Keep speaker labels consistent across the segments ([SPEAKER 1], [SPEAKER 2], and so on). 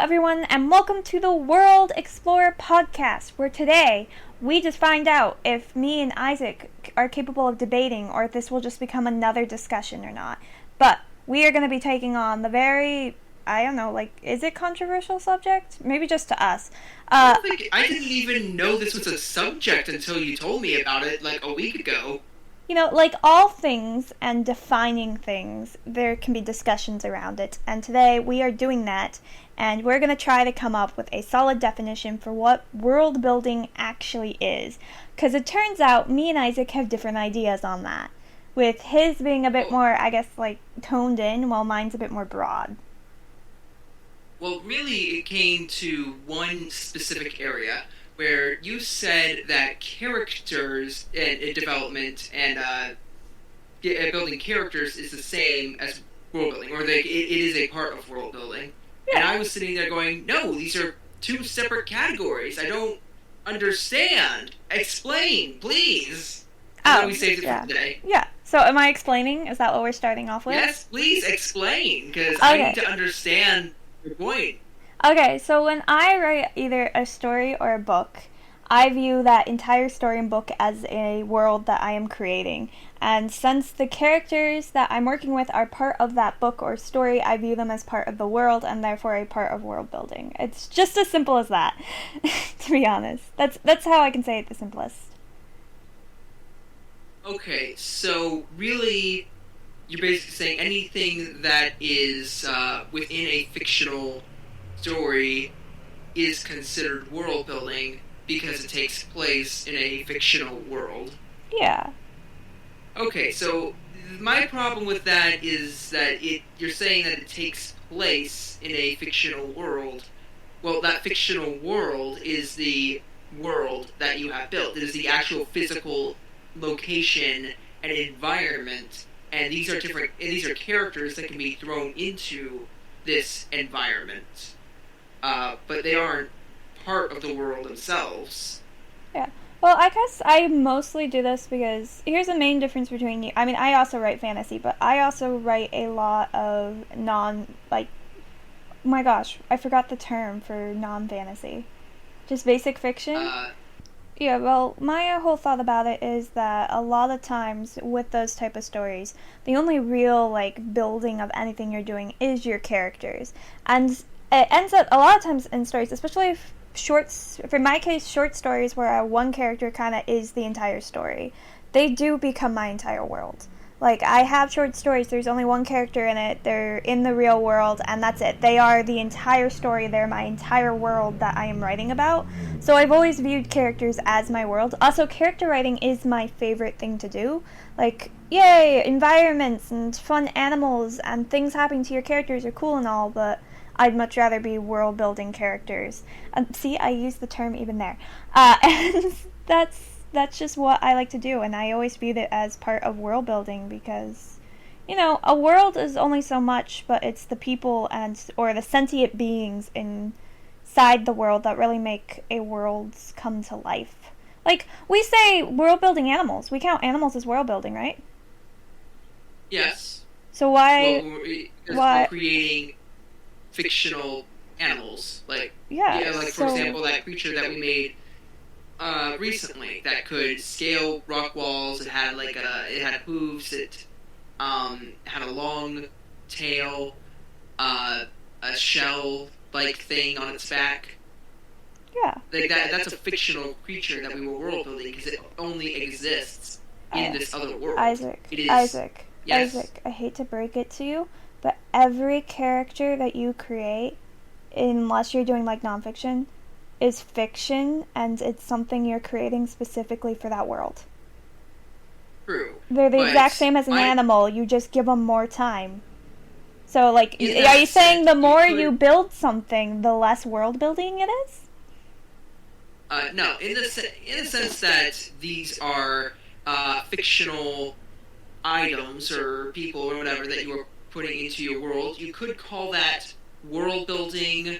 [SPEAKER 1] everyone, and welcome to the World Explorer podcast, where today we just find out if me and Isaac are capable of debating or if this will just become another discussion or not. But we are going to be taking on the very, is it controversial subject? Maybe just to us.
[SPEAKER 2] I didn't even know this was a subject until you told me about it like a week ago.
[SPEAKER 1] Like all things and defining things, there can be discussions around it. And today we are doing that, and we're going to try to come up with a solid definition for what world building actually is. Because it turns out me and Isaac have different ideas on that, with his being a bit more, toned in, while mine's a bit more broad.
[SPEAKER 2] Well, really, it came to one specific area where you said that characters and development and building characters is the same as world building, or it is a part of world building. Yeah. And I was sitting there going, no, these are two separate categories. I don't understand. Explain, please. And then we saved it for today.
[SPEAKER 1] Yeah. So am I explaining? Is that what we're starting off with?
[SPEAKER 2] Yes, please explain, because I need to understand your point.
[SPEAKER 1] Okay, so when I write either a story or a book, I view that entire story and book as a world that I am creating. And since the characters that I'm working with are part of that book or story, I view them as part of the world and therefore a part of world building. It's just as simple as that, to be honest. That's how I can say it the simplest.
[SPEAKER 2] Okay, so really, you're basically saying anything that is within a fictional story is considered world building because it takes place in a fictional world.
[SPEAKER 1] Yeah.
[SPEAKER 2] Okay, so my problem with that is that you're saying that it takes place in a fictional world. Well, that fictional world is the world that you have built. It is the actual physical location and environment, and these are characters that can be thrown into this environment. But they aren't part of the world themselves.
[SPEAKER 1] Yeah. Well, I guess I mostly do this because here's the main difference between you. I mean, I also write fantasy, but I also write a lot of oh my gosh, I forgot the term for non-fantasy. Just basic fiction? Yeah, well, my whole thought about it is that a lot of times with those type of stories, the only real, building of anything you're doing is your characters. And it ends up, a lot of times in stories, especially for my case, short stories where one character kind of is the entire story, they do become my entire world. I have short stories, there's only one character in it, they're in the real world, and that's it. They are the entire story, they're my entire world that I am writing about. So I've always viewed characters as my world. Also, character writing is my favorite thing to do. Yay, environments and fun animals and things happening to your characters are cool and all, but I'd much rather be world-building characters. See, I used the term even there. And that's just what I like to do, and I always viewed it as part of world building because, a world is only so much, but it's the people or the sentient beings inside the world that really make a world come to life. We say world building animals. We count animals as world building, right?
[SPEAKER 2] Yes.
[SPEAKER 1] So why?
[SPEAKER 2] Well, we're creating fictional animals. For example, that creature that we made recently that could scale rock walls. It had it had hooves. It had a long tail, a shell-like thing on its back.
[SPEAKER 1] Yeah.
[SPEAKER 2] That's a fictional creature that we were world building because it only exists in this other world.
[SPEAKER 1] Isaac.
[SPEAKER 2] Yes?
[SPEAKER 1] Isaac, I hate to break it to you, but every character that you create, unless you're doing nonfiction, is fiction, and it's something you're creating specifically for that world.
[SPEAKER 2] True.
[SPEAKER 1] They're the exact same as an animal, you just give them more time. So, are you saying the more you build something, the less world building it is?
[SPEAKER 2] No, in the sense that these are fictional items or people or whatever that you are putting into your world, you could call that world building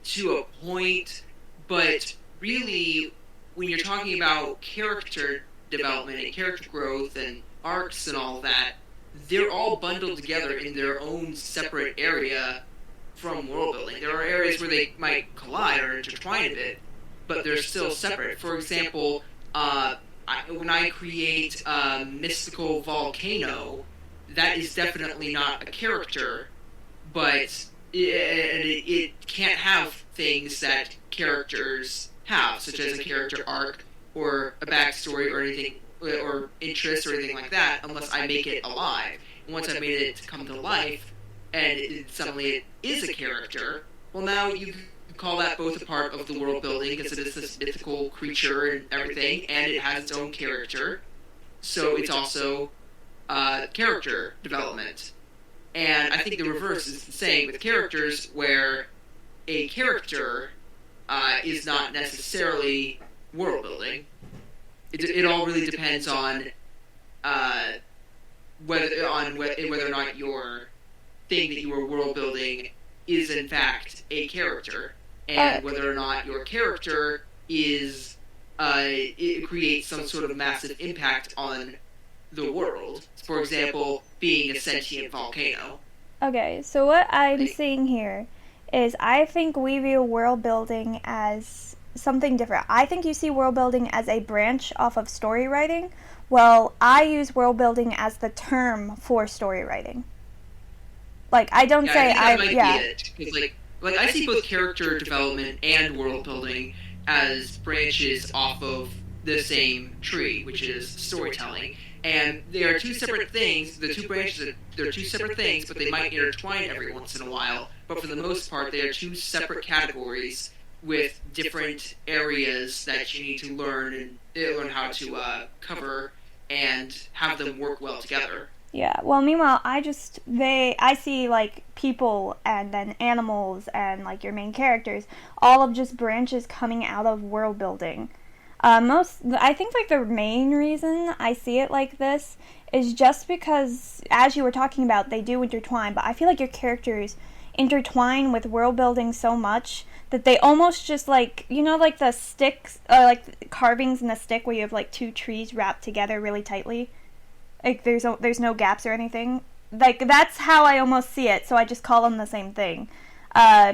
[SPEAKER 2] to a point, but really, when you're talking about character development and character growth and arcs and all that, they're all bundled together in their own separate area from world building. There are areas where they might collide or intertwine a bit, but they're still separate. For example, when I create a mystical volcano, that is definitely not a character, but it can't have things that characters have, such as a character arc or a backstory or anything, or interest or anything like that, unless I make it alive. And once I made it come to life, and suddenly it is a character, well, now you call that both a part of the world building because it is this mythical creature and everything, and it has its own character. So it's also character development. And I think the reverse is the same with characters, where a character is not necessarily world building. It all really depends on whether or not your thing that you are world building is in fact a character, and whether or not your character is it creates some sort of massive impact on the world. For example, being a sentient volcano.
[SPEAKER 1] Okay, so what I'm seeing here is I think we view world building as something different. I think you see world building as a branch off of story writing. Well, I use world building as the term for story writing. Like, I don't say
[SPEAKER 2] I think that might be it. Because like I see both character development and world building as branches off of the same tree, which is storytelling. And they are two separate things. The two branches, they're two separate things, but they might intertwine every once in a while. But for the most part, they are two separate categories with different areas that you need to learn and learn how to cover and have them work well together.
[SPEAKER 1] Yeah, well, meanwhile, I see, like, people and then animals and, like, your main characters, all of just branches coming out of world building. I think, like, the main reason I see it like this is just because, as you were talking about, they do intertwine, but I feel like your characters intertwine with world building so much that they almost just, like, you know, like the sticks, like carvings in a stick where you have, like, two trees wrapped together really tightly? Like, there's no gaps or anything. Like, that's how I almost see it, so I just call them the same thing.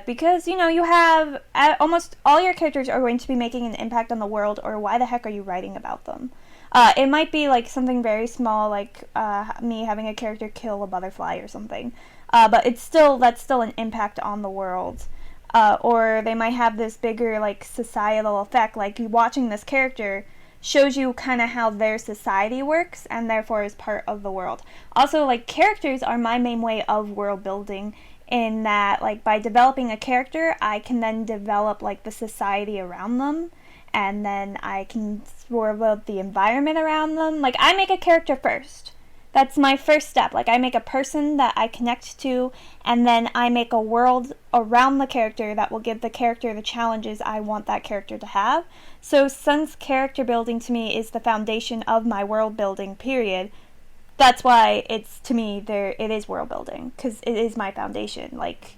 [SPEAKER 1] Because, you know, you have almost all your characters are going to be making an impact on the world, or why the heck are you writing about them? It might be, like, something very small, like me having a character kill a butterfly or something. But that's still an impact on the world. Or they might have this bigger, like, societal effect, like you watching this character shows you kind of how their society works and therefore is part of the world. Also, like, characters are my main way of world building in that, like, by developing a character, I can then develop, like, the society around them, and then I can develop the environment around them. Like, I make a character first. That's my first step. Like, I make a person that I connect to, and then I make a world around the character that will give the character the challenges I want that character to have. So since character building to me is the foundation of my world building, period, that's why it's, to me, it is world building, because it is my foundation. Like,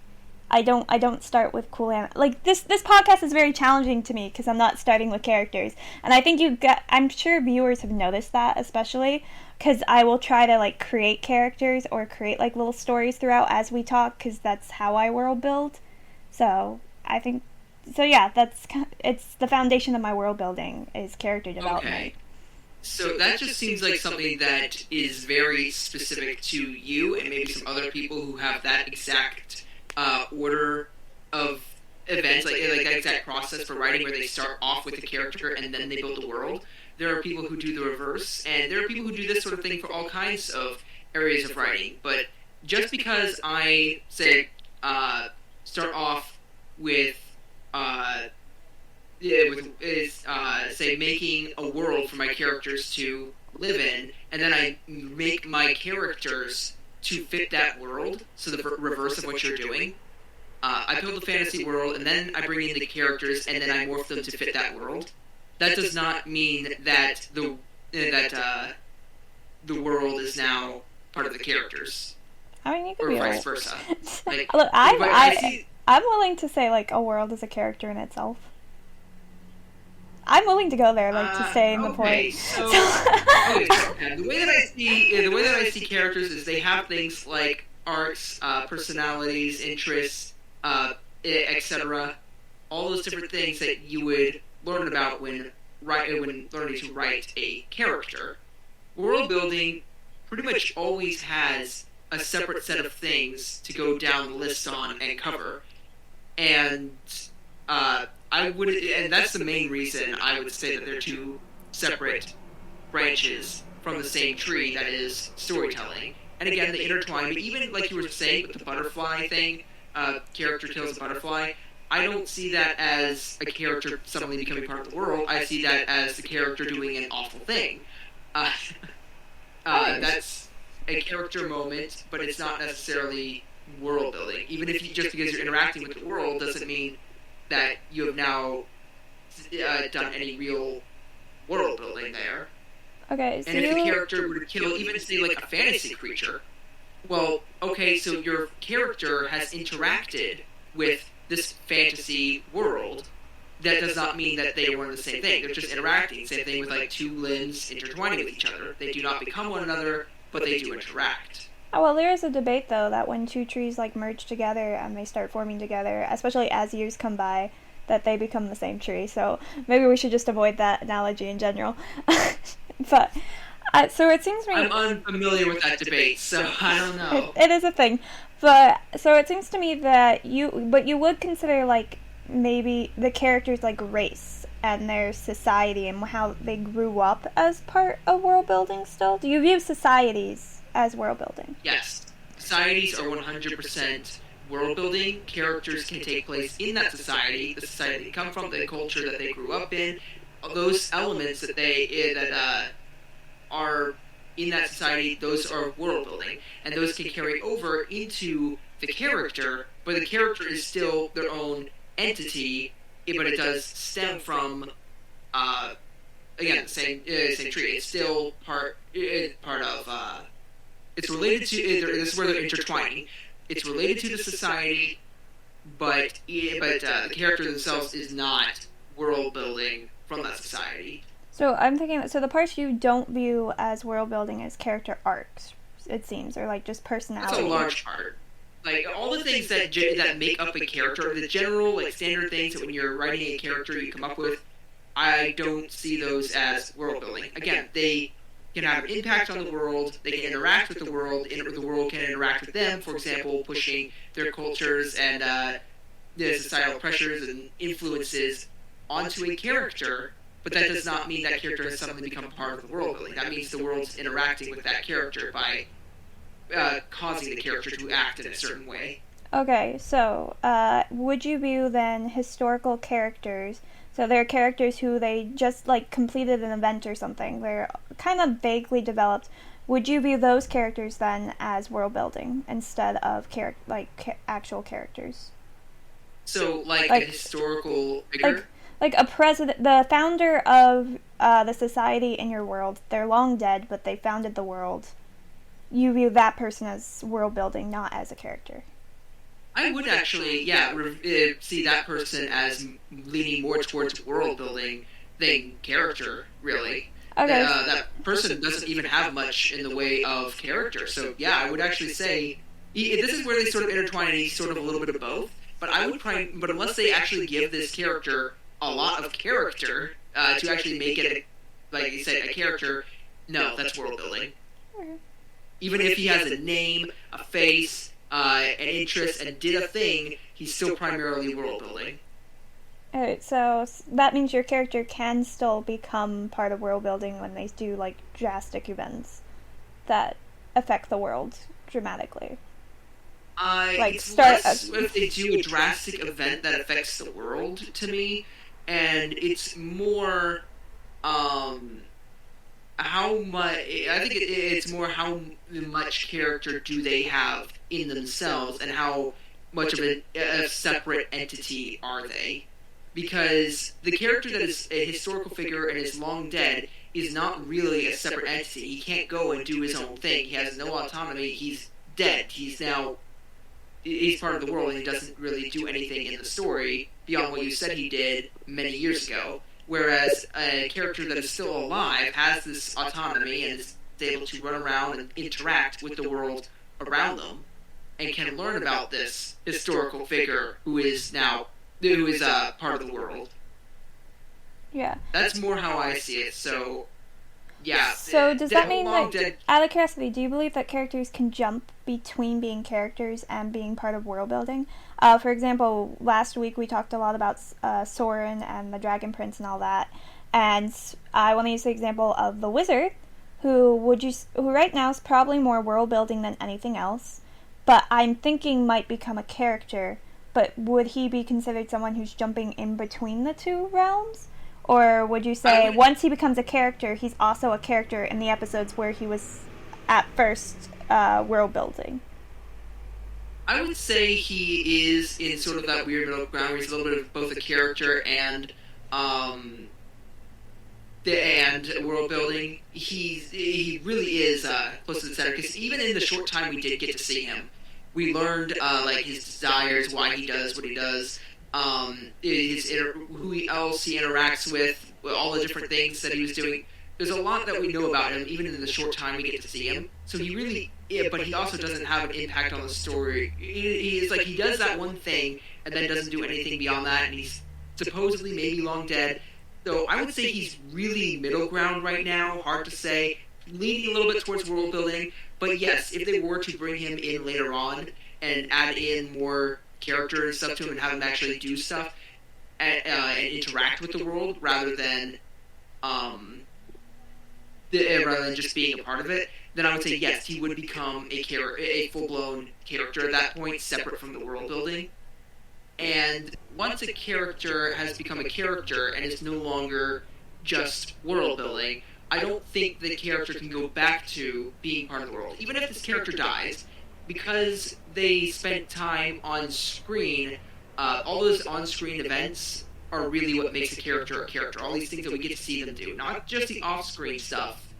[SPEAKER 1] I don't start with like, this podcast is very challenging to me because I'm not starting with characters, and I think I'm sure viewers have noticed that, especially because I will try to, like, create characters or create, like, little stories throughout as we talk, because that's how I world build. So I think, so yeah, it's the foundation of my world building is character development.
[SPEAKER 2] Okay. So that just seems like something that is very specific to you and maybe some other people who have that exact order of events, like that exact process for writing, where they start off with a character and then they build a world. There are people who do the reverse, and there are people who do this sort of thing for all kinds of areas of writing. But just because I say start off with say making a world for my characters to live in, and then I make my characters to fit that world, so the reverse of what you're doing. I build a fantasy world, and then I bring in the characters, and then I morph them to fit that world. That does not mean that the world is now part of the characters.
[SPEAKER 1] I mean, you could
[SPEAKER 2] or
[SPEAKER 1] be
[SPEAKER 2] vice versa. Like,
[SPEAKER 1] look, I'm willing to say, like, a world is a character in itself. I'm willing to go there, like, to stay in the point.
[SPEAKER 2] So the way that I see characters is they have things like arcs, personalities, interests, uh, etc. All those different things that you would learn about when learning to write a character. World building pretty much always has a separate set of things to go down the list on and cover, and and that's the main reason I would say that they're two separate branches from the same tree that is storytelling. And again, they intertwine. But even like you were saying with the butterfly thing, character kills a butterfly. I don't see that as a character suddenly becoming part of the world. I see that as the character doing an awful thing. Uh, that's a character moment, but it's not necessarily world building. Even if just because you're interacting with the world doesn't mean that you have now done any real world building there.
[SPEAKER 1] Okay, so
[SPEAKER 2] and if the character were to kill even say like a fantasy creature, well, okay, so your character has interacted with this fantasy world. That does not mean that they were the same thing. They're just interacting. Same thing with like two limbs intertwining with each other. They do not become one another, but they do interact.
[SPEAKER 1] Oh, well, there is a debate though that when two trees like merge together and they start forming together, especially as years come by, that they become the same tree. So maybe we should just avoid that analogy in general. But so it seems to me
[SPEAKER 2] I'm unfamiliar with that debate, so I don't know.
[SPEAKER 1] It is a thing, but so it seems to me that you would consider like maybe the characters like race and their society and how they grew up as part of world building. Still, do you view societies as world building?
[SPEAKER 2] Yes, societies are 100% world building. Characters can take place in that society, the society they come from, the culture that they grew up in. Those elements that are in that society, those are world building, and those can carry over into the character. But the character is still their own entity, but it does stem from again same tree. It's still part of. It's related to. This is where they're intertwining. It's related to the society, but the character themselves is not world building from that society.
[SPEAKER 1] So I'm thinking. So the parts you don't view as world building as character arcs, it seems, or like just personality.
[SPEAKER 2] That's a large part. Like all the things that make up a character, the general like standard things that when you're writing a character you come up with, I don't see those as world building. Again, they can have an impact on the world. They can interact with the world. The world can interact with them. For example, pushing their cultures and the societal pressures and influences onto a character. But that does not mean that character has suddenly become part of the world building. That means the world's interacting with that character by causing the character to act in a certain way.
[SPEAKER 1] Okay, so would you view then historical characters? So they're characters who they just like completed an event or something. They're kind of vaguely developed. Would you view those characters then as world building instead of actual characters?
[SPEAKER 2] So like a historical figure.
[SPEAKER 1] Like a president, the founder of the society in your world. They're long dead, but they founded the world. You view that person as world building, not as a character.
[SPEAKER 2] I would actually, see that person as leaning more towards world building than character, really.
[SPEAKER 1] Okay.
[SPEAKER 2] That person doesn't even have much in the way of character. So, yeah, I would actually say this is where they sort of intertwine and he's sort of a little bit of both. But but unless they actually give this character a lot of character to actually make it, like you said, a character, no, that's world building.
[SPEAKER 1] Okay.
[SPEAKER 2] Even if he has a name, a face, an interest, and did a thing, he's still primarily world building.
[SPEAKER 1] Alright, so that means your character can still become part of world building when they do like drastic events that affect the world dramatically.
[SPEAKER 2] It's less if they do a drastic event that affects the world to me, and it's more how much. I think it's more how much character do they have in themselves, and how much of a separate entity are they? Because the character that is a historical figure and is long dead is not really a separate entity. He can't go and do his own thing. He has no autonomy. He's dead. He's part of the world, and he doesn't really do anything in the story beyond what you said he did many years ago. Whereas a character that is still alive has this autonomy and is able to run around and interact with the world around them. and can learn about this historical figure who is part of the world.
[SPEAKER 1] Yeah.
[SPEAKER 2] That's more how I see it. So yeah,
[SPEAKER 1] So does that mean
[SPEAKER 2] Long
[SPEAKER 1] that,
[SPEAKER 2] Dead.
[SPEAKER 1] out of curiosity, do you believe that characters can jump between being characters and being part of world building? For example, last week we talked a lot about Soren and the Dragon Prince and all that, and I want to use the example of the Wizard, who right now is probably more world building than anything else, but I'm thinking might become a character. But would he be considered someone who's jumping in between the two realms? Or would you say once he becomes a character, he's also a character in the episodes where he was at first world building?
[SPEAKER 2] I would say he is in sort of that weird middle ground where he's a little bit of both a character um, and world building. He really is close to the center because even in the short time we did get to see him, we learned like his desires, why he does what he does, who else he interacts with, all the different things that he was doing. There's a lot that we know about him, even in the short time we get to see him. So he really, yeah, but he also doesn't have an impact on the story. He's like he does that one thing and then doesn't do anything beyond that, and he's supposedly maybe long dead. So I would say he's really middle ground right now. Hard to say, leaning a little bit towards world building. But yes, if they were to bring him in later on and add in more character and stuff to him and have him actually do stuff and interact with the world um, rather than just being a part of it, then I would say yes, he would become a full-blown character at that point, separate from the world building. And once a character has become a character and is no longer just world building, I don't think the character can go back to being part of the world. Even if this character dies, because they spent time on screen, all those on-screen events are really what makes a character a character. All these things that we get to see them do, not just the off-screen stuff.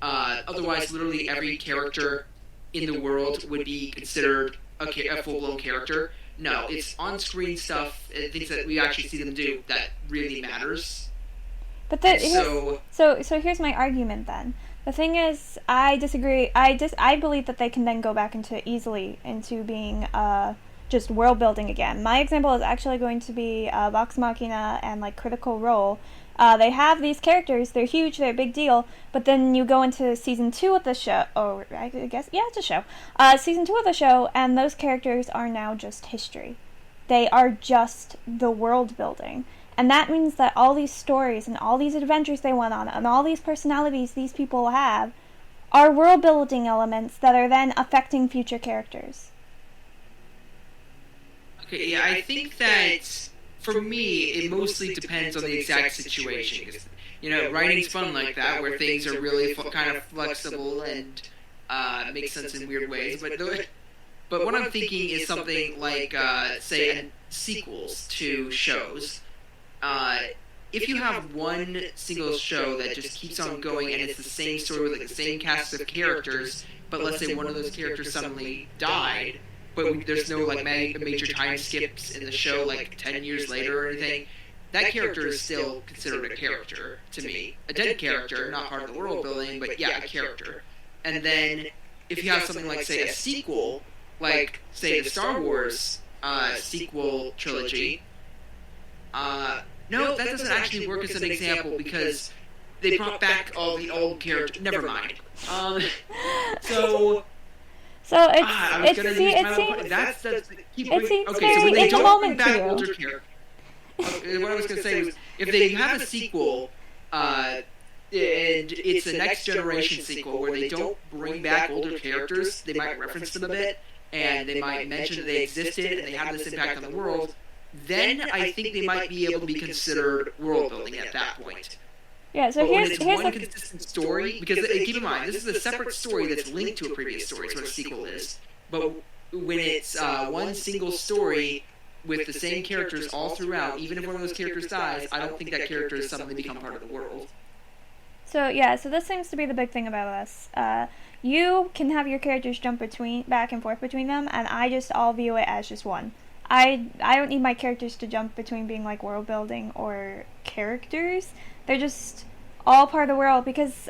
[SPEAKER 2] Otherwise, literally every character in the world would be considered a full-blown character. No, it's on-screen stuff, things that we actually see them do that really matters.
[SPEAKER 1] But so here's my argument then. The thing is, I disagree. I believe that they can then go back easily into being just world building again. My example is actually going to be Vox Machina and like Critical Role. They have these characters. They're huge. They're a big deal. But then you go into season 2 of the show. Or I guess it's a show. Season 2 of the show, and those characters are now just history. They are just the world building. And that means that all these stories and all these adventures they went on and all these personalities these people have are world building elements that are then affecting future characters.
[SPEAKER 2] Okay, yeah, I think that for me, it mostly depends on the exact situation. Cause, writing's fun like that, where things are really kind of flexible and make sense in weird ways. But what I'm thinking is something like, say, sequels to shows. If you have one single show that just keeps on going and it's the same story with like the same cast of characters, but let's say one of those characters suddenly died, but there's no like major time skips in the show like 10 years later or anything, that character is still considered a character to me. A dead character, not part of the world building, but yeah, a character. And then if you have something like, say, a sequel, like, say, the Star Wars sequel trilogy, no, that doesn't actually work as an example because they brought back all the old characters. Never mind. So
[SPEAKER 1] it seems very in the moment to you.
[SPEAKER 2] What I was going to say was, if they have a sequel, and it's a next generation sequel where they don't bring back older characters, they might reference them a bit, and they might mention that they existed and they have this impact on the world, then I think they might be able to be considered world building at that point.
[SPEAKER 1] Yeah, so
[SPEAKER 2] but here's one consistent story, because keep in mind, this is a separate story that's linked to a previous story, is what a sequel is. But when it's one single story with the same characters all throughout, even if one of those characters dies, I don't think that character is suddenly become part of the world.
[SPEAKER 1] So this seems to be the big thing about us. You can have your characters jump back and forth between them, and I'll view it as just one. I don't need my characters to jump between being like world building or characters. They're just all part of the world. Because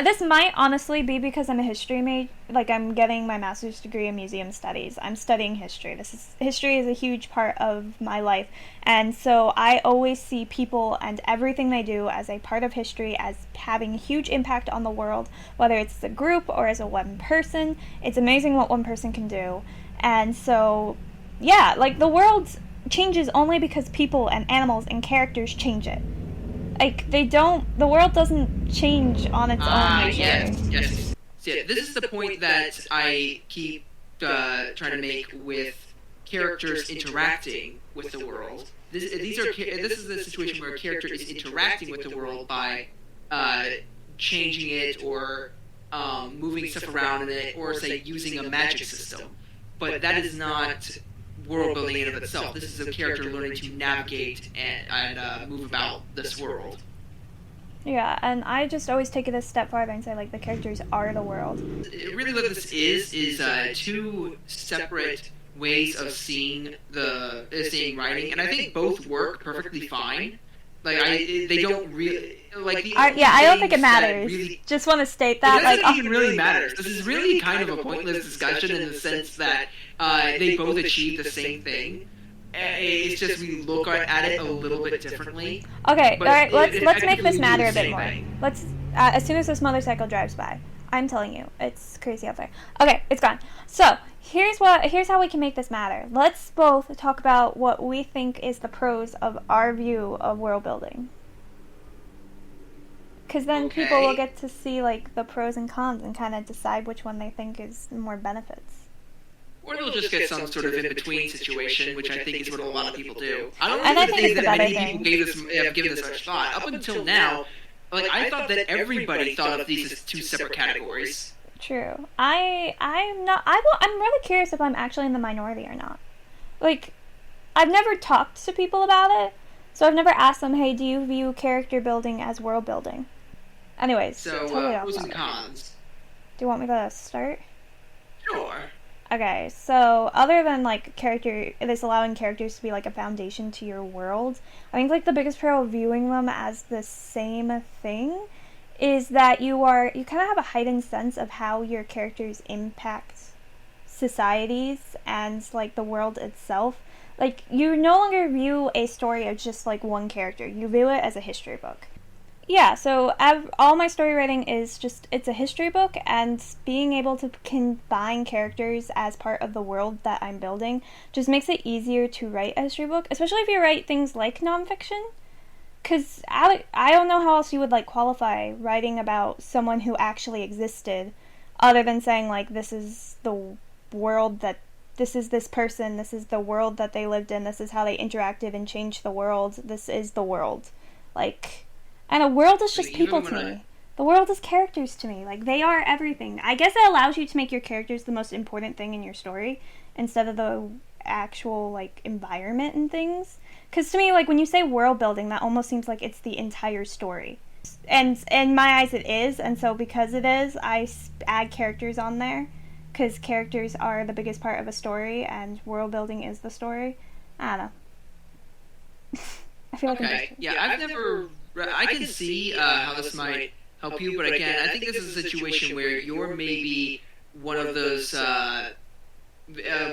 [SPEAKER 1] this might honestly be because I'm a history major, like I'm getting my master's degree in museum studies. I'm studying history. History is a huge part of my life, and so I always see people and everything they do as a part of history, as having a huge impact on the world, whether it's a group or as a one person. It's amazing what one person can do. And so, yeah, like the world changes only because people and animals and characters change it. Like the world doesn't change on its own nature.
[SPEAKER 2] Yes. So, yeah, this is the point that I keep trying to make with characters interacting with the world. This is the situation where a character is interacting with the world by changing it or moving stuff around in it, or say using a magic system. But that is not world building in and of itself. This is a character learning to navigate and move about this world.
[SPEAKER 1] Yeah, and I just always take it a step farther and say, like, the characters are the world.
[SPEAKER 2] Really what this is two separate ways of seeing writing, and I think both work perfectly fine. Like, they don't really... Like,
[SPEAKER 1] I don't think it matters. Really, just want to state that.
[SPEAKER 2] It doesn't even really matter. This is really kind of a pointless discussion in the sense that they both achieve the same thing. It's just we look at it a little bit differently.
[SPEAKER 1] Okay, all right. Let's make this matter a bit more. Let's as soon as this motorcycle drives by, I'm telling you, it's crazy out there. Okay, it's gone. So here's how we can make this matter. Let's both talk about what we think is the pros of our view of world building. Because then people will get to see like the pros and cons and kind of decide which one they think is more benefits.
[SPEAKER 2] Or they'll just get some sort of in-between situation, which I think is what a lot of people do. I don't
[SPEAKER 1] think
[SPEAKER 2] that many people have given this much thought. Up until now, like I thought that everybody thought of these as two separate categories.
[SPEAKER 1] True. I'm not. I'm really curious if I'm actually in the minority or not. Like, I've never talked to people about it, so I've never asked them, "Hey, do you view character building as world building?" Anyways,
[SPEAKER 2] so pros and cons.
[SPEAKER 1] Do you want me to start?
[SPEAKER 2] Sure.
[SPEAKER 1] Okay, so other than like this allowing characters to be like a foundation to your world, I think like the biggest pro of viewing them as the same thing is that you kind of have a heightened sense of how your characters impact societies and like the world itself. Like you no longer view a story as just like one character. You view it as a history book. Yeah, so all my story writing is it's a history book, and being able to combine characters as part of the world that I'm building just makes it easier to write a history book, especially if you write things like nonfiction. Because I don't know how else you would like qualify writing about someone who actually existed other than saying like this is the world that this is this person, this is the world that they lived in, this is how they interacted and changed the world, this is the world. Like... And a world is just people to me. The world is characters to me. Like, they are everything. I guess it allows you to make your characters the most important thing in your story instead of the actual, like, environment and things. Because to me, like, when you say world building, that almost seems like it's the entire story. And in my eyes, it is. And so because it is, I add characters on there. Because characters are the biggest part of a story, and world building is the story. I don't know. I feel like
[SPEAKER 2] I've never... I can see how this might help you, but again, I think this is a situation where you're maybe one of those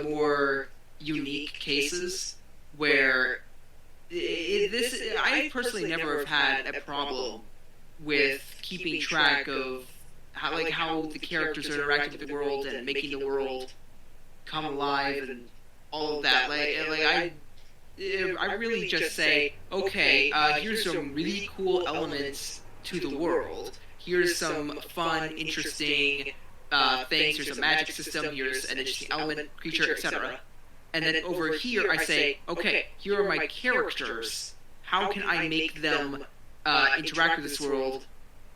[SPEAKER 2] more unique cases where I personally never have had a problem with keeping track of how the characters are interacting with the world and making the world come alive and all of that. I really just say, okay, here's some really cool elements to the world. Here's some fun, interesting things. Here's a magic system. Here's an interesting element, creature, etc. And then over here, I say, okay, here are my characters. How can I make them interact with this world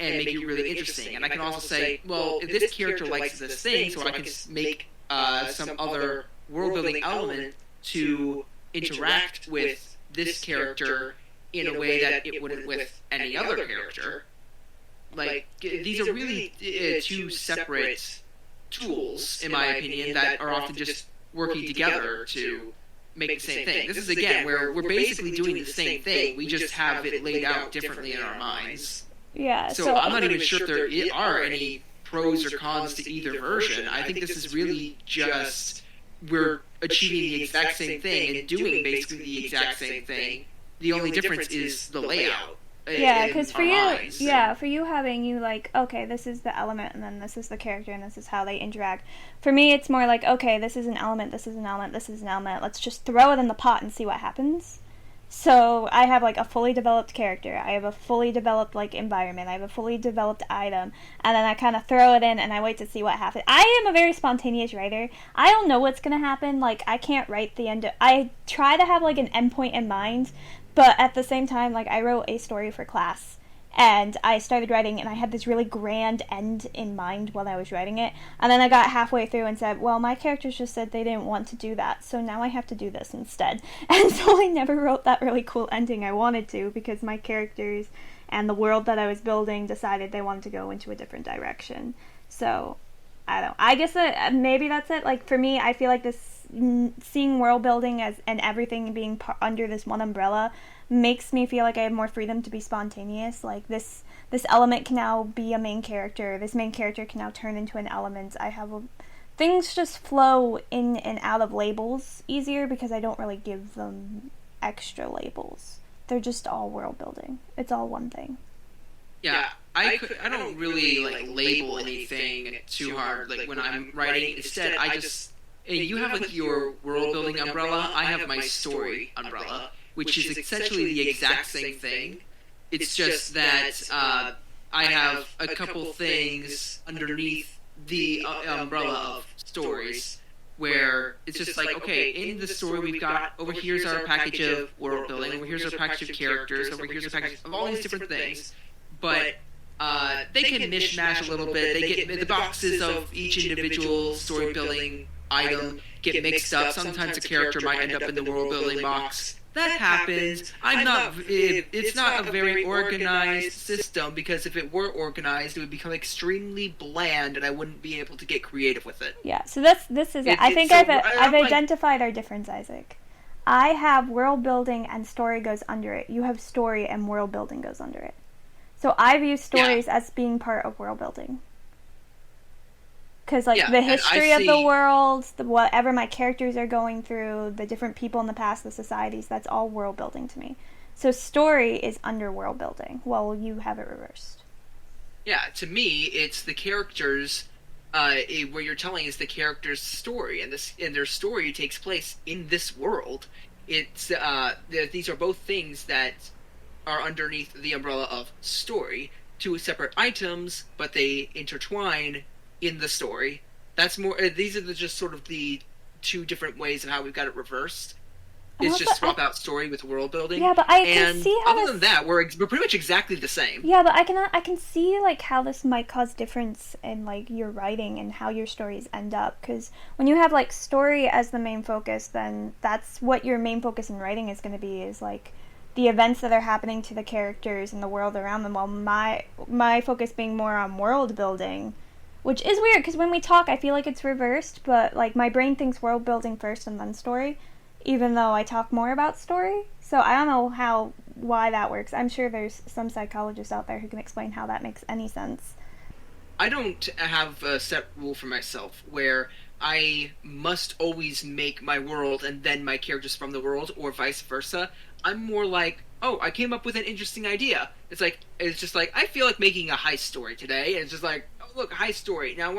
[SPEAKER 2] and make it really interesting? And I can also say, well, if this character likes this thing, so I can make some other world-building element to interact with this character in a way that it wouldn't with any other character. Like, these are really two separate tools, in my opinion, that are often just working together to make the same thing. This is, again, where we're basically doing the same thing. We just have it laid out differently in our minds.
[SPEAKER 1] Yeah,
[SPEAKER 2] So
[SPEAKER 1] so
[SPEAKER 2] I'm not even sure if there are any pros or cons to either version. I think this is really just we're achieving the exact same thing and doing basically the exact same thing. The only difference is the layout
[SPEAKER 1] yeah,
[SPEAKER 2] in
[SPEAKER 1] because
[SPEAKER 2] our minds. And
[SPEAKER 1] for you having you like, okay, this is the element, and then this is the character, and this is how they interact. For me, it's more like, okay, this is an element, this is an element, this is an element. Let's just throw it in the pot and see what happens. So I have like a fully developed character. I have a fully developed like environment. I have a fully developed item, and then I kind of throw it in and I wait to see what happens. I am a very spontaneous writer. I don't know what's gonna happen. Like I can't write the end. I try to have like an endpoint in mind, but at the same time, like I wrote a story for class, and I started writing, and I had this really grand end in mind while I was writing it, and then I got halfway through and said, well, my characters just said they didn't want to do that, so now I have to do this instead. And so I never wrote that really cool ending I wanted to, because my characters and the world that I was building decided they wanted to go into a different direction. So I don't. I guess maybe that's it. Like for me, I feel like this seeing world building as and everything being under this one umbrella makes me feel like I have more freedom to be spontaneous. Like this element can now be a main character. This main character can now turn into an element. Things just flow in and out of labels easier because I don't really give them extra labels. They're just all world building. It's all one thing.
[SPEAKER 2] yeah, I don't really like label anything too hard. Like when I'm writing, instead I just you have like your world building umbrella. I have my story umbrella, which is essentially the exact same thing. It's just that I have a couple things underneath the umbrella of stories where it's just like, okay, in the story we've got, over here's our package of world building, over here's our package of characters, over here's a package of all these different things, but they can mishmash a little bit. They get the boxes of each individual story building item get mixed up. Sometimes a character might end up in the world building box. That happens. It's not a very organized system, because if it were organized, it would become extremely bland, and I wouldn't be able to get creative with it.
[SPEAKER 1] Yeah. So this is it. I think I've identified our difference, Isaac. I have world building and story goes under it. You have story and world building goes under it. So I view stories as being part of world building. Because, the history of the world, whatever my characters are going through, the different people in the past, the societies, that's all world building to me. So story is under world building. Well, you have it reversed.
[SPEAKER 2] Yeah, to me, it's the characters. What you're telling is the character's story, and their story takes place in this world. It's these are both things that are underneath the umbrella of story, two separate items, but they intertwine in the story. That's more. These are just sort of the two different ways of how we've got it reversed. It's just swap out story with world building.
[SPEAKER 1] Yeah, but I can see how
[SPEAKER 2] other than that, we're pretty much exactly the same.
[SPEAKER 1] Yeah, but I can see like how this might cause difference in like your writing and how your stories end up. Because when you have like story as the main focus, then that's what your main focus in writing is going to be, is like the events that are happening to the characters and the world around them. While my focus being more on world building. Which is weird, because when we talk, I feel like it's reversed, but, like, my brain thinks world building first and then story, even though I talk more about story. So I don't know why that works. I'm sure there's some psychologists out there who can explain how that makes any sense.
[SPEAKER 2] I don't have a set rule for myself where I must always make my world and then my characters from the world, or vice versa. I'm more like, oh, I came up with an interesting idea. It's just like, I feel like making a heist story today, and it's just like, look, heist story. Now,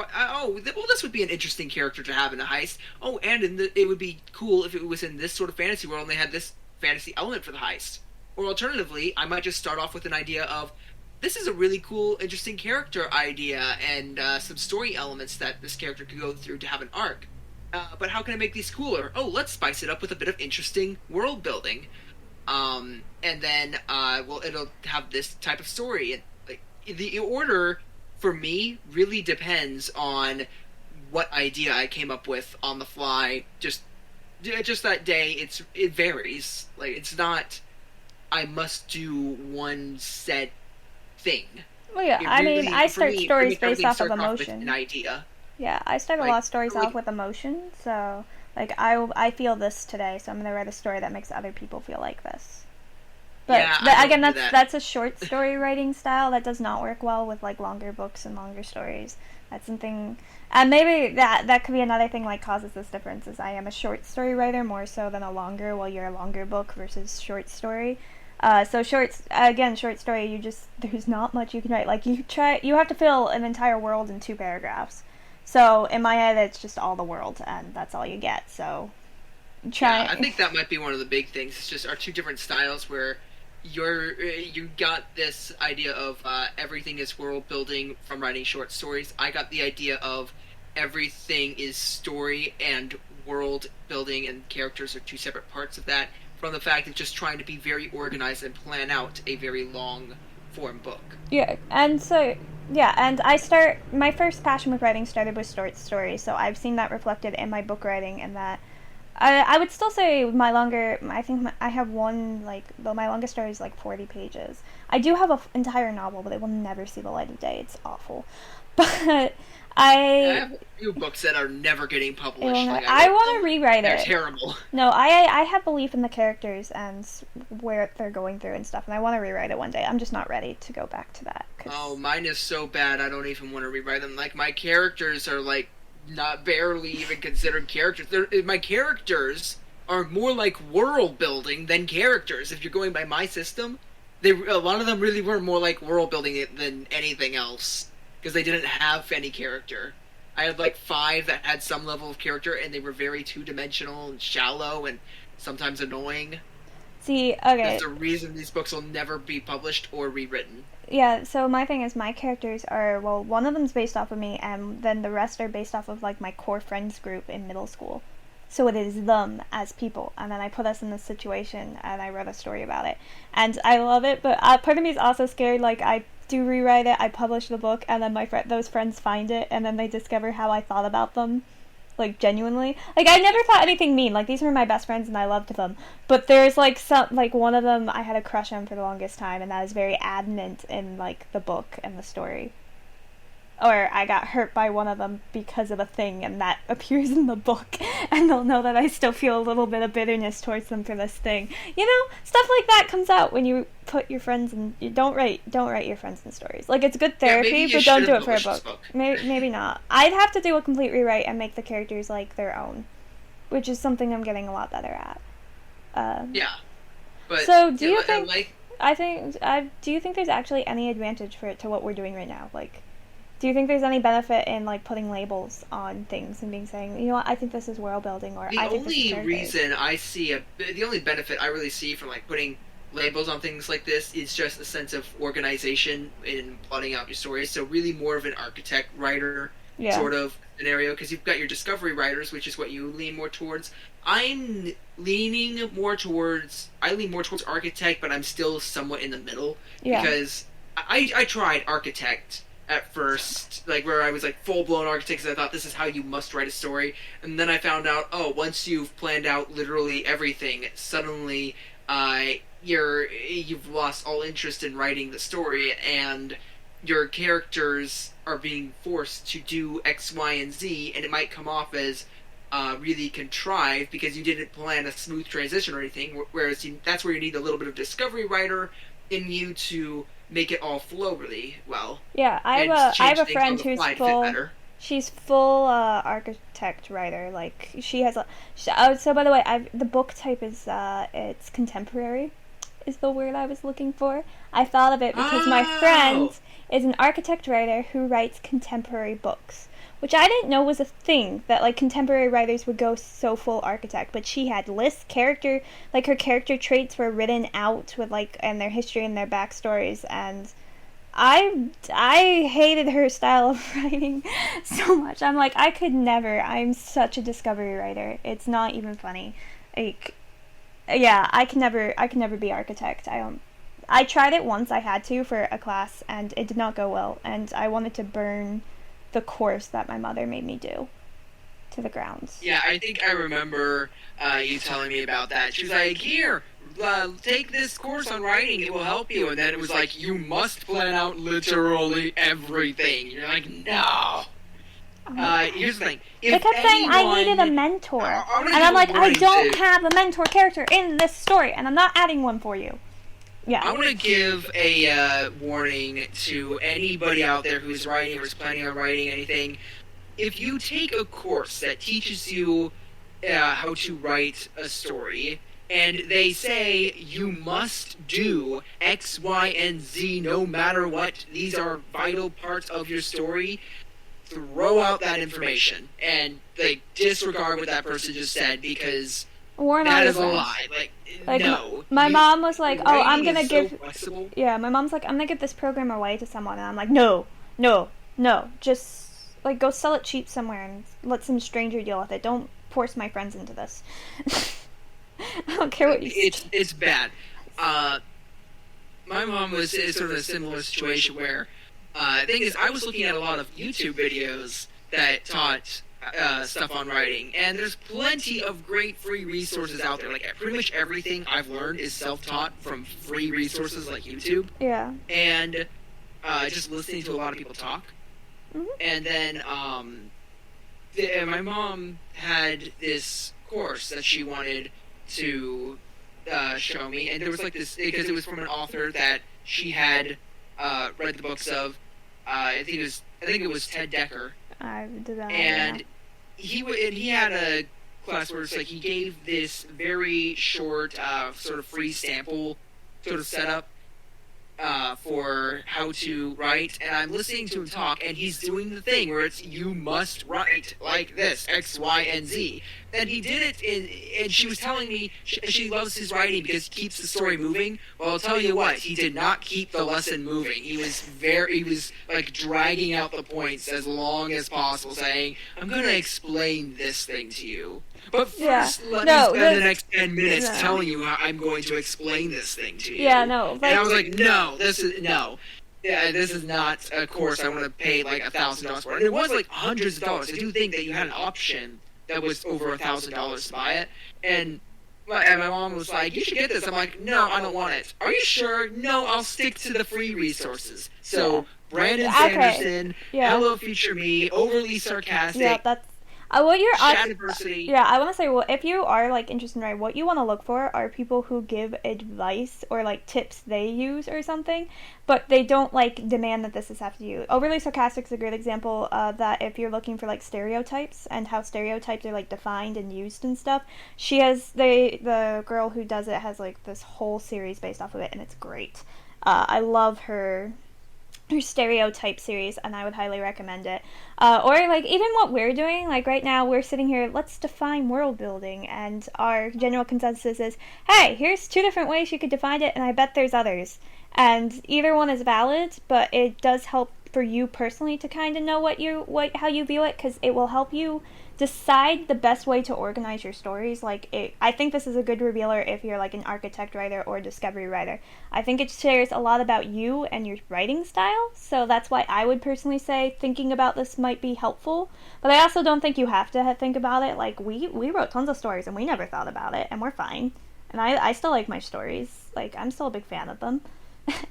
[SPEAKER 2] this would be an interesting character to have in a heist. Oh, and it would be cool if it was in this sort of fantasy world and they had this fantasy element for the heist. Or alternatively, I might just start off with an idea of, this is a really cool, interesting character idea and some story elements that this character could go through to have an arc. But how can I make these cooler? Oh, let's spice it up with a bit of interesting world building. And then, it'll have this type of story. And like, the order, for me, really depends on what idea I came up with on the fly. Just that day, it varies. Like, it's not, I must do one set thing.
[SPEAKER 1] Well, yeah, I start stories based off of emotion.
[SPEAKER 2] An idea.
[SPEAKER 1] Yeah, I start a lot of stories off with emotion, so, like, I feel this today, so I'm going to write a story that makes other people feel like this. But
[SPEAKER 2] Yeah, I don't
[SPEAKER 1] again,
[SPEAKER 2] do
[SPEAKER 1] that's
[SPEAKER 2] that.
[SPEAKER 1] that's a short story writing style that does not work well with like longer books and longer stories. That's something, and maybe that could be another thing like causes this difference. Is I am a short story writer more so than a longer. While you're a longer book versus short story. So short story. You just there's not much you can write. Like you have to fill an entire world in 2 paragraphs. So in my head, it's just all the world, and that's all you get. So
[SPEAKER 2] Yeah, I
[SPEAKER 1] try.
[SPEAKER 2] think that might be one of the big things. It's just our two different styles where you got this idea of everything is world building from writing short stories. I got the idea of everything is story and world building, and characters are two separate parts of that from the fact of just trying to be very organized and plan out a very long form book.
[SPEAKER 1] Yeah, and so yeah, and I start my first passion with writing started with short stories, so I've seen that reflected in my book writing, and that I would still say my longer. I think I have one like though my longest story is like 40 pages. I do have an entire novel, but it will never see the light of day. It's awful, but
[SPEAKER 2] I
[SPEAKER 1] I
[SPEAKER 2] have a few books that are never getting
[SPEAKER 1] it will
[SPEAKER 2] published.
[SPEAKER 1] not,
[SPEAKER 2] Like I
[SPEAKER 1] I
[SPEAKER 2] wrote
[SPEAKER 1] want to
[SPEAKER 2] them,
[SPEAKER 1] rewrite
[SPEAKER 2] they're
[SPEAKER 1] it.
[SPEAKER 2] terrible.
[SPEAKER 1] No, I have belief in the characters and where they're going through and stuff, and I want to rewrite it one day. I'm just not ready to go back to that
[SPEAKER 2] Oh,
[SPEAKER 1] because
[SPEAKER 2] mine is so bad I don't even want to rewrite them. Like my characters are like not barely even considered characters. My characters are more like world building than characters. If you're going by my system, a lot of them really were more like world building than anything else because they didn't have any character. I had like five that had some level of character, and they were very two-dimensional and shallow and sometimes annoying.
[SPEAKER 1] see,
[SPEAKER 2] That's
[SPEAKER 1] okay,
[SPEAKER 2] the reason these books will never be published or rewritten.
[SPEAKER 1] yeah, so my thing is my characters are well, one of them's based off of me and then the rest are based off of like my core friends group in middle school. So it is them as people, and then I put us in this situation and I wrote a story about it. And I love it, but part of me is also scared like I do rewrite it, I publish the book and then those friends find it and then they discover how I thought about them like genuinely. Like I never thought anything mean. Like these were my best friends and I loved them. But there's like some like one of them I had a crush on for the longest time and that is very adamant in like the book and the story. Or I got hurt by one of them because of a thing and that appears in the book and they'll know that I still feel a little bit of bitterness towards them for this thing. You know, stuff like that comes out when you put your friends in you don't write your friends in stories. Like it's good
[SPEAKER 2] Yeah, maybe
[SPEAKER 1] therapy,
[SPEAKER 2] you
[SPEAKER 1] but don't
[SPEAKER 2] should
[SPEAKER 1] do it for a
[SPEAKER 2] publish this
[SPEAKER 1] book.
[SPEAKER 2] book.
[SPEAKER 1] Maybe not. I'd have to do a complete rewrite and make the characters like their own, which is something I'm getting a lot better at. Um,
[SPEAKER 2] Yeah, but
[SPEAKER 1] so do
[SPEAKER 2] yeah,
[SPEAKER 1] you think
[SPEAKER 2] like
[SPEAKER 1] do you think there's actually any advantage for it to what we're doing right now? Like do you think there's any benefit in like putting labels on things and being saying, you know what, I think this is world building or
[SPEAKER 2] the
[SPEAKER 1] I think this is
[SPEAKER 2] only
[SPEAKER 1] characters?
[SPEAKER 2] reason the only benefit I really see from like putting labels on things like this is just a sense of organization in plotting out your stories. So really more of an architect writer
[SPEAKER 1] Yeah.
[SPEAKER 2] sort of scenario because you've got your discovery writers, which is what you lean more towards. I lean more towards architect, but I'm still somewhat in the middle
[SPEAKER 1] Yeah.
[SPEAKER 2] because I tried architect at first, like where I was like full blown architect, because I thought this is how you must write a story, and then I found out, oh, once you've planned out literally everything, suddenly, you've lost all interest in writing the story, and your characters are being forced to do X, Y, and Z, and it might come off as really contrived because you didn't plan a smooth transition or anything. Whereas that's where you need a little bit of discovery writer in you to make it all flow really well
[SPEAKER 1] Yeah,
[SPEAKER 2] and
[SPEAKER 1] I have
[SPEAKER 2] change
[SPEAKER 1] a
[SPEAKER 2] things on
[SPEAKER 1] friend
[SPEAKER 2] the
[SPEAKER 1] who's
[SPEAKER 2] fly to fit
[SPEAKER 1] full.
[SPEAKER 2] better.
[SPEAKER 1] She's full architect writer. Like she has a. So by the way, the book type is it's contemporary, is the word I was looking for. I thought of it because my friend
[SPEAKER 2] Oh,
[SPEAKER 1] is an architect writer who writes contemporary books, which I didn't know was a thing that like contemporary writers would go so full architect. But she had lists, character like her character traits were written out with like and their history and their backstories and I hated her style of writing so much. I'm like I could never. I'm such a discovery writer. It's not even funny. Like yeah, I can never be architect. I don't I tried it once I had to for a class and it did not go well and I wanted to burn the course that my mother made me do to the grounds.
[SPEAKER 2] yeah, I think I remember you telling me about that. She was like, here, take this course on writing, it will help you. And then it was like, you must plan out literally everything. You're like, no. Here's the thing.
[SPEAKER 1] They
[SPEAKER 2] If
[SPEAKER 1] kept saying I needed a
[SPEAKER 2] anyone...
[SPEAKER 1] mentor.
[SPEAKER 2] I want to
[SPEAKER 1] And
[SPEAKER 2] give
[SPEAKER 1] I'm
[SPEAKER 2] a
[SPEAKER 1] like, I
[SPEAKER 2] warning
[SPEAKER 1] don't
[SPEAKER 2] to...
[SPEAKER 1] have a mentor character in this story, and I'm not adding one for you. Yeah.
[SPEAKER 2] I want to give a warning to anybody out there who's writing or is planning on writing anything. If you take a course that teaches you how to write a story, and they say you must do X, Y, and Z no matter what, these are vital parts of your story, throw out that information and like disregard what that person just said because
[SPEAKER 1] Warn all
[SPEAKER 2] that
[SPEAKER 1] your
[SPEAKER 2] is a
[SPEAKER 1] friends.
[SPEAKER 2] lie. Like,
[SPEAKER 1] Like
[SPEAKER 2] no.
[SPEAKER 1] my mom was like, "Oh, I'm
[SPEAKER 2] Writing
[SPEAKER 1] gonna
[SPEAKER 2] is so
[SPEAKER 1] give."
[SPEAKER 2] flexible.
[SPEAKER 1] Yeah, my mom's like, "I'm gonna give this program away to someone," and I'm like, "No, no, no. Just like go sell it cheap somewhere and let some stranger deal with it. Don't force my friends into this." I don't care what you say.
[SPEAKER 2] It's bad. Uh, my mom was in sort of a similar situation where the thing is, I was looking at a lot of YouTube videos that taught stuff on writing, and there's plenty of great free resources out there. Like pretty much everything I've learned is self-taught from free resources like YouTube,
[SPEAKER 1] Yeah.
[SPEAKER 2] and just listening to a lot of people talk.
[SPEAKER 1] Mhm.
[SPEAKER 2] And then my mom had this course that she wanted to show me, and there was like this because it was from an author that she had read the books of. I think it was Ted Decker,
[SPEAKER 1] I did that.
[SPEAKER 2] and he had a class where it's like he gave this very short sort of free sample sort of setup for how to write, and I'm listening to him talk, and he's doing the thing where it's you must write like this X, Y, and Z. And he did it, and she was telling me she loves his writing because it keeps the story moving. Well, I'll tell you what, he did not keep the lesson moving. He was like dragging out the points as long as possible, saying, "I'm going to explain this thing to you." But first, let me spend the next 10 minutes telling you how I'm going to explain this thing to you.
[SPEAKER 1] Yeah, no. Like,
[SPEAKER 2] And I was like, no, this is not a course I want to pay like $1,000 for. And it was like hundreds of dollars. I do think that you had an option that was over $1,000 to buy it. And my mom was like, you should get this. I'm like, no, I don't want it. Are you sure? No, I'll stick to the free resources. So, Brandon Sanderson, Hello Future Me, Overly Sarcastic.
[SPEAKER 1] Yeah, that's what you're
[SPEAKER 2] Shadiversity.
[SPEAKER 1] Yeah, I want to say, well, if you are like interested in writing, what you want to look for are people who give advice or like tips they use or something, but they don't like demand that this is have to you. Overly Sarcastic is a great example of that. If you're looking for like stereotypes and how stereotypes are like defined and used and stuff, she has the girl who does it has like this whole series based off of it, and it's great. I love her stereotype series, and I would highly recommend it. Or like even what we're doing, like right now we're sitting here, let's define world building, and our general consensus is, hey, here's 2 different ways you could define it, and I bet there's others, and either one is valid, but it does help for you personally to kind of know how you view it, because it will help you decide the best way to organize your stories. I think this is a good revealer if you're like an architect writer or a discovery writer. I think it shares a lot about you and your writing style, so that's why I would personally say thinking about this might be helpful. But I also don't think you have to think about it. Like we wrote tons of stories and we never thought about it, and we're fine. And I still like my stories. Like I'm still a big fan of them.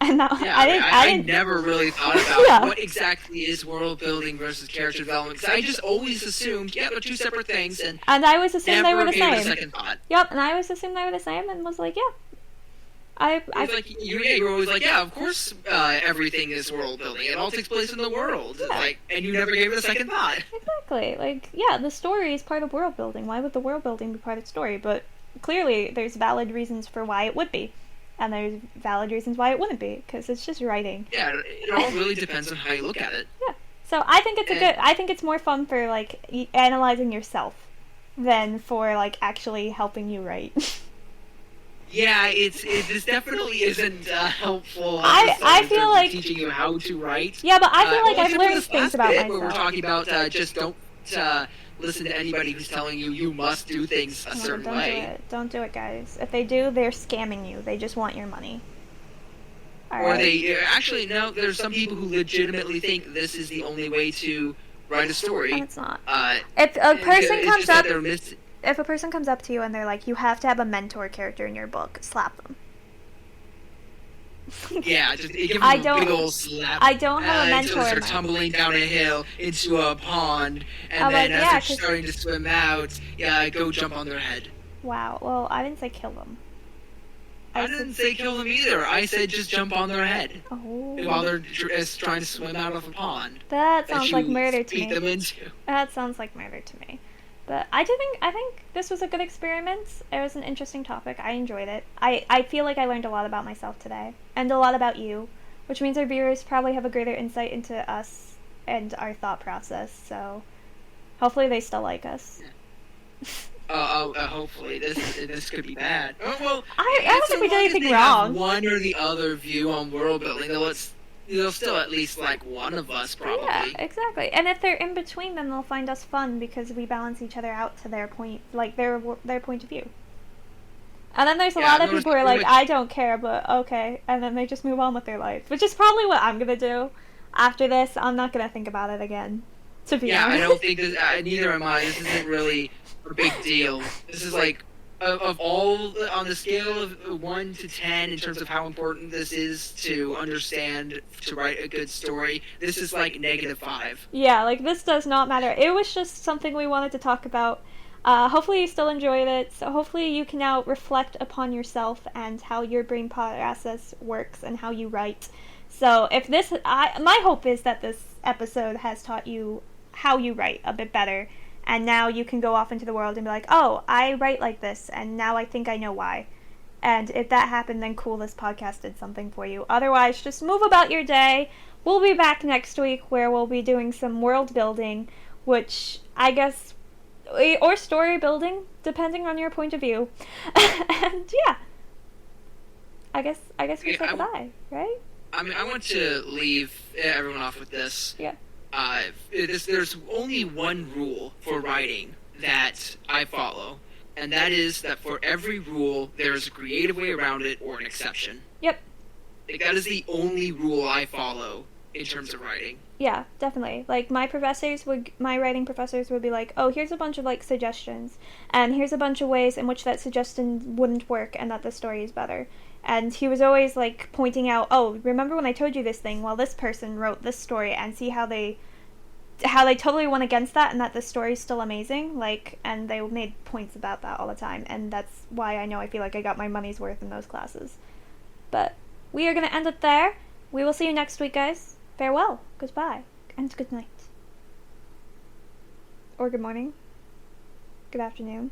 [SPEAKER 1] And that,
[SPEAKER 2] yeah,
[SPEAKER 1] I didn't
[SPEAKER 2] never really thought about what exactly is world building versus character development, because I just always assumed, they're 2 separate things, and
[SPEAKER 1] I always assumed they were the same.
[SPEAKER 2] Never gave it a second thought.
[SPEAKER 1] Yep, and I always assumed they were the same, and was like,
[SPEAKER 2] you're always like, of course, everything is world building. It all takes place in the world, and you never gave it a second thought.
[SPEAKER 1] Exactly. The story is part of world building. Why would the world building be part of the story? But clearly, there's valid reasons for why it would be. And there's valid reasons why it wouldn't be, because it's just writing.
[SPEAKER 2] Yeah, it all really depends on how you look at it.
[SPEAKER 1] Yeah. So I think I think it's more fun for like analyzing yourself than for like actually helping you write.
[SPEAKER 2] Yeah, this definitely isn't helpful.
[SPEAKER 1] I feel like
[SPEAKER 2] teaching you how to write.
[SPEAKER 1] Yeah, but I feel like I've learned things about myself.
[SPEAKER 2] Where we're talking about just don't listen to anybody who's telling you must do things a certain way.
[SPEAKER 1] Don't do it, guys. If they do, they're scamming you. They just want your money.
[SPEAKER 2] They actually no. There's some people who legitimately think this is the only way to write a story.
[SPEAKER 1] And it's not. If a person comes up to you and they're like, you have to have a mentor character in your book, slap them.
[SPEAKER 2] Yeah, just give them a big old slap.
[SPEAKER 1] I don't have a mentor.
[SPEAKER 2] Until they're tumbling down a hill into a pond, and then as they're starting to swim out, go jump on their head.
[SPEAKER 1] Wow. Well, I didn't say kill them.
[SPEAKER 2] I didn't say kill them either. I said just jump on their head while
[SPEAKER 1] Oh,
[SPEAKER 2] they're trying to swim out of a pond
[SPEAKER 1] that
[SPEAKER 2] that
[SPEAKER 1] sounds like
[SPEAKER 2] you
[SPEAKER 1] murder to
[SPEAKER 2] beat
[SPEAKER 1] me.
[SPEAKER 2] them into.
[SPEAKER 1] That sounds like murder to me. But I think this was a good experiment. It was an interesting topic. I enjoyed it. I feel like I learned a lot about myself today and a lot about you, which means our viewers probably have a greater insight into us and our thought process. So hopefully they still like us.
[SPEAKER 2] Hopefully this could be bad. Oh, well,
[SPEAKER 1] I don't think we did anything
[SPEAKER 2] they
[SPEAKER 1] wrong.
[SPEAKER 2] have one or the other view on world building, they'll still at least like one of us probably.
[SPEAKER 1] Yeah, exactly. And if they're in between, then they'll find us fun because we balance each other out to their point, like their point of view. And then there's a lot of people who are like, I don't care, but okay. And then they just move on with their life, which is probably what I'm going to do after this. I'm not going to think about it again, to be honest.
[SPEAKER 2] I don't think this, neither am I. This isn't really a big deal. This is like, of all, on the scale of 1 to 10 in terms of how important this is to understand, to write a good story, this is like -5.
[SPEAKER 1] Yeah, like this does not matter. It was just something we wanted to talk about. Hopefully you still enjoyed it. So hopefully you can now reflect upon yourself and how your brain process works and how you write. So if this, my hope is that this episode has taught you how you write a bit better. And now you can go off into the world and be like, oh, I write like this, and now I think I know why. And if that happened, then cool, this podcast did something for you. Otherwise, just move about your day. We'll be back next week where we'll be doing some world building, which I guess, or story building, depending on your point of view. And yeah, I guess we say goodbye, right?
[SPEAKER 2] I mean, I want to leave everyone off with this.
[SPEAKER 1] Yeah.
[SPEAKER 2] There's only one rule for writing that I follow, and that is that for every rule, there's a creative way around it or an exception.
[SPEAKER 1] Yep.
[SPEAKER 2] Like, that is the only rule I follow in terms of writing.
[SPEAKER 1] Yeah, definitely. Like my writing professors would be like, oh, here's a bunch of like suggestions, and here's a bunch of ways in which that suggestion wouldn't work and that the story is better. And he was always like pointing out, oh, remember when I told you this thing? Well, this person wrote this story, and see how they totally went against that, and that the story's still amazing. Like, and they made points about that all the time, and that's why I know I feel like I got my money's worth in those classes. But we are gonna end it there. We will see you next week, guys. Farewell, goodbye, and good night, or good morning, good afternoon.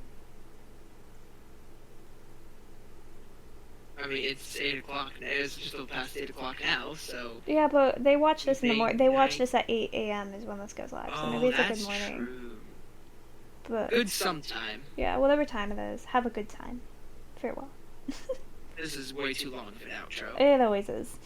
[SPEAKER 2] I mean, it's 8 o'clock now. It's just a little past 8 o'clock now, so...
[SPEAKER 1] Yeah, but they watch this in the morning. They watch this at 8 a.m. is when this goes live, so maybe it's a good morning.
[SPEAKER 2] True.
[SPEAKER 1] But
[SPEAKER 2] Good sometime.
[SPEAKER 1] yeah, whatever time it is, have a good time. Farewell.
[SPEAKER 2] This is way too long of an outro.
[SPEAKER 1] It always is.